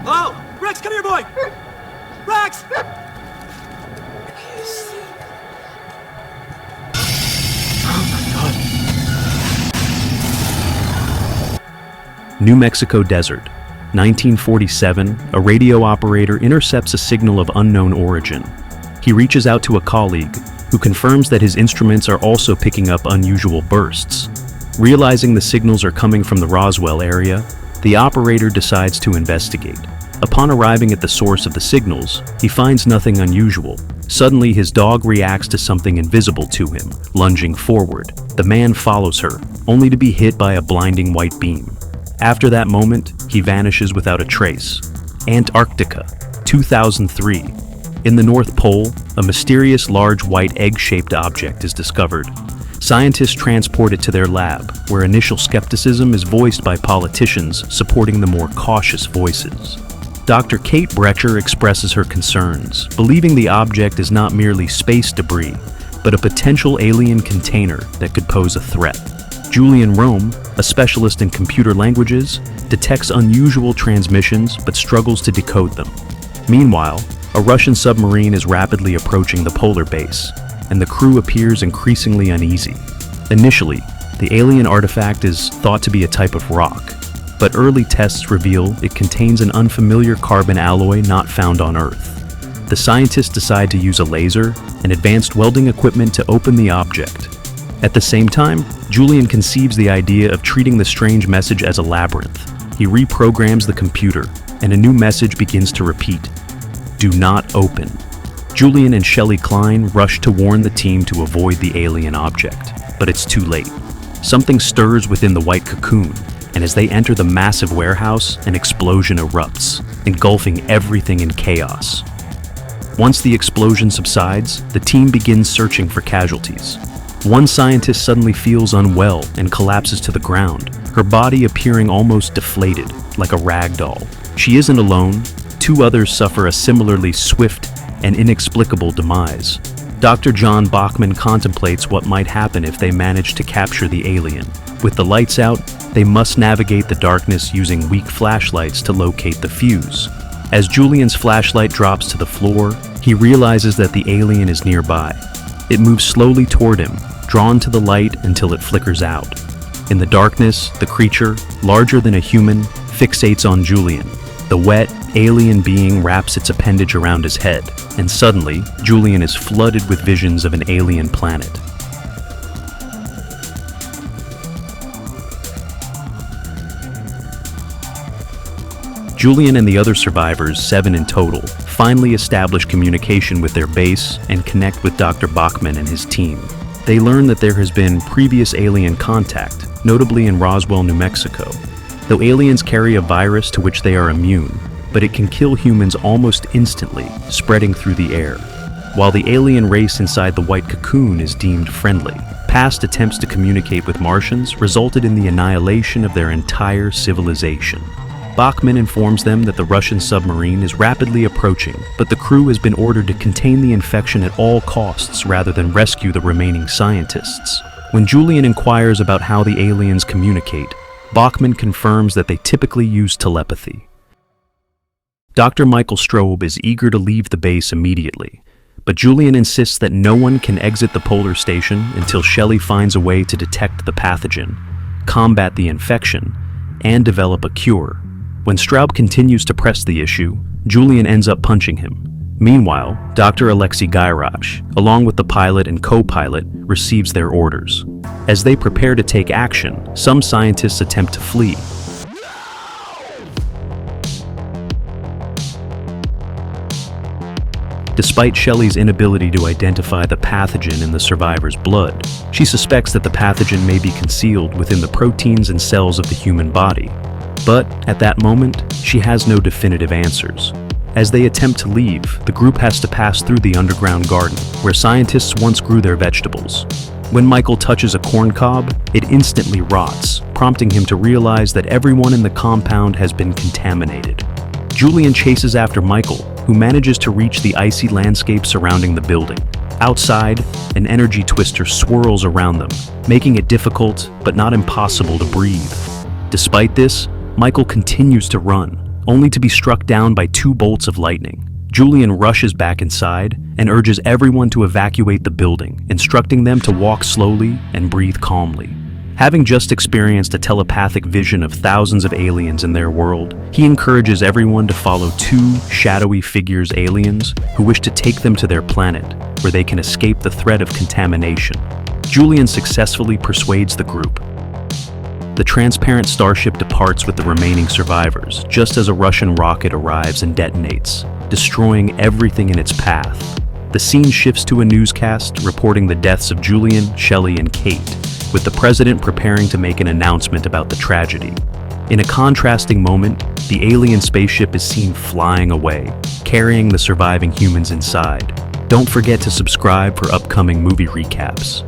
Hello? Rex, come here, boy! Rex! New Mexico desert, 1947, a radio operator intercepts a signal of unknown origin. He reaches out to a colleague, who confirms that his instruments are also picking up unusual bursts. Realizing the signals are coming from the Roswell area, the operator decides to investigate. Upon arriving at the source of the signals, he finds nothing unusual. Suddenly, his dog reacts to something invisible to him, lunging forward. The man follows her, only to be hit by a blinding white beam. After that moment, he vanishes without a trace. Antarctica, 2003. In the North Pole, a mysterious large white egg-shaped object is discovered. Scientists transport it to their lab, where initial skepticism is voiced by politicians supporting the more cautious voices. Dr. Kate Brecher expresses her concerns, believing the object is not merely space debris, but a potential alien container that could pose a threat. Julien, a specialist in computer languages, detects unusual transmissions but struggles to decode them. Meanwhile, a Russian submarine is rapidly approaching the polar base, and the crew appears increasingly uneasy. Initially, the alien artifact is thought to be a type of rock, but early tests reveal it contains an unfamiliar carbon alloy not found on Earth. The scientists decide to use a laser and advanced welding equipment to open the object. At the same time, Julien conceives the idea of treating the strange message as a labyrinth. He reprograms the computer, and a new message begins to repeat: "Do not open." Julien and Shelley Klein rush to warn the team to avoid the alien object, but it's too late. Something stirs within the white cocoon, and as they enter the massive warehouse, an explosion erupts, engulfing everything in chaos. Once the explosion subsides, the team begins searching for casualties. One scientist suddenly feels unwell and collapses to the ground, her body appearing almost deflated, like a rag doll. She isn't alone. Two others suffer a similarly swift and inexplicable demise. Dr. John Bachman contemplates what might happen if they manage to capture the alien. With the lights out, they must navigate the darkness using weak flashlights to locate the fuse. As Julien's flashlight drops to the floor, he realizes that the alien is nearby. It moves slowly toward him, drawn to the light until it flickers out. In the darkness, the creature, larger than a human, fixates on Julien. The wet, alien being wraps its appendage around his head, and suddenly, Julien is flooded with visions of an alien planet. Julien and the other survivors, 7 in total, finally establish communication with their base and connect with Dr. Bachman and his team. They learn that there has been previous alien contact, notably in Roswell, New Mexico. Though aliens carry a virus to which they are immune, but it can kill humans almost instantly, spreading through the air. While the alien race inside the white cocoon is deemed friendly, past attempts to communicate with Martians resulted in the annihilation of their entire civilization. Bachman informs them that the Russian submarine is rapidly approaching, but the crew has been ordered to contain the infection at all costs rather than rescue the remaining scientists. When Julien inquires about how the aliens communicate, Bachman confirms that they typically use telepathy. Dr. Michael Strobe is eager to leave the base immediately, but Julien insists that no one can exit the polar station until Shelley finds a way to detect the pathogen, combat the infection, and develop a cure. When Straub continues to press the issue, Julien ends up punching him. Meanwhile, Dr. Alexei Gairach, along with the pilot and co-pilot, receives their orders. As they prepare to take action, some scientists attempt to flee. Despite Shelley's inability to identify the pathogen in the survivor's blood, she suspects that the pathogen may be concealed within the proteins and cells of the human body. But at that moment, she has no definitive answers. As they attempt to leave, the group has to pass through the underground garden, where scientists once grew their vegetables. When Michael touches a corn cob, it instantly rots, prompting him to realize that everyone in the compound has been contaminated. Julien chases after Michael, who manages to reach the icy landscape surrounding the building. Outside, an energy twister swirls around them, making it difficult but not impossible to breathe. Despite this, Michael continues to run, only to be struck down by 2 bolts of lightning. Julien rushes back inside and urges everyone to evacuate the building, instructing them to walk slowly and breathe calmly. Having just experienced a telepathic vision of thousands of aliens in their world, he encourages everyone to follow 2 shadowy figures aliens who wish to take them to their planet, where they can escape the threat of contamination. Julien successfully persuades the group. The transparent starship departs with the remaining survivors, just as a Russian rocket arrives and detonates, destroying everything in its path. The scene shifts to a newscast reporting the deaths of Julien, Shelley, and Kate, with the president preparing to make an announcement about the tragedy. In a contrasting moment, the alien spaceship is seen flying away, carrying the surviving humans inside. Don't forget to subscribe for upcoming movie recaps.